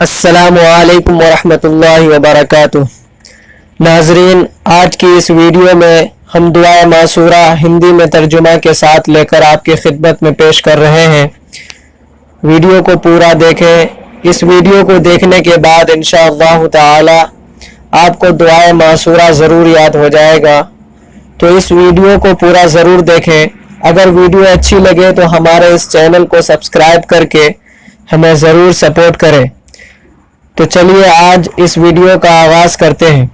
السلام علیکم ورحمۃ اللہ وبرکاتہ۔ ناظرین، آج کی اس ویڈیو میں ہم دعائے معصورہ ہندی میں ترجمہ کے ساتھ لے کر آپ کی خدمت میں پیش کر رہے ہیں۔ ویڈیو کو پورا دیکھیں۔ اس ویڈیو کو دیکھنے کے بعد انشاءاللہ تعالی آپ کو دعائے معصورہ ضرور یاد ہو جائے گا، تو اس ویڈیو کو پورا ضرور دیکھیں۔ اگر ویڈیو اچھی لگے تو ہمارے اس چینل کو سبسکرائب کر کے ہمیں ضرور سپورٹ کریں۔ تو چلیے آج اس ویڈیو کا آغاز کرتے ہیں۔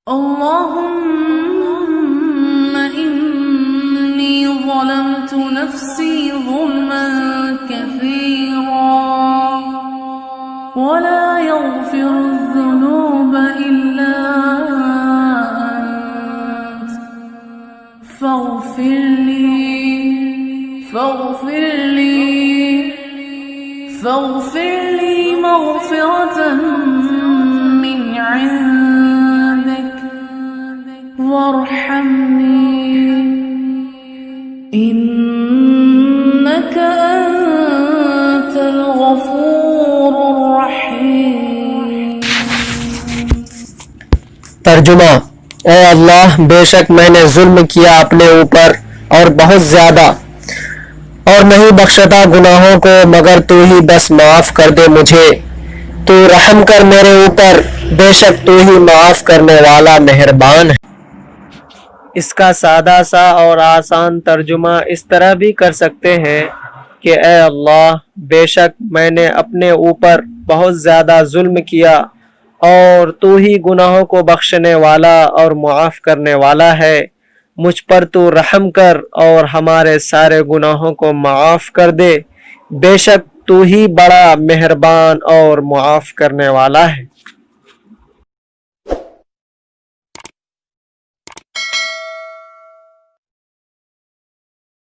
اللهم إني ظلمت نفسي ظلما كثيرا ولا يغفر الذنوب إلا أنت فاغفر لي مغفرة من عندك وارحمني إنك أنت الغفور الرحيم۔ ترجمہ: اے اللہ، بے شک میں نے ظلم کیا اپنے اوپر اور بہت زیادہ، اور نہیں بخشتا گناہوں کو مگر تو ہی، بس معاف کر دے مجھے، تو رحم کر میرے اوپر، بے شک تو ہی معاف کرنے والا مہربان ہے۔ اس کا سادہ سا اور آسان ترجمہ اس طرح بھی کر سکتے ہیں کہ اے اللہ، بے شک میں نے اپنے اوپر بہت زیادہ ظلم کیا اور تو ہی گناہوں کو بخشنے والا اور معاف کرنے والا ہے، مجھ پر تو رحم کر اور ہمارے سارے گناہوں کو معاف کر دے، بے شک تو ہی بڑا مہربان اور معاف کرنے والا ہے۔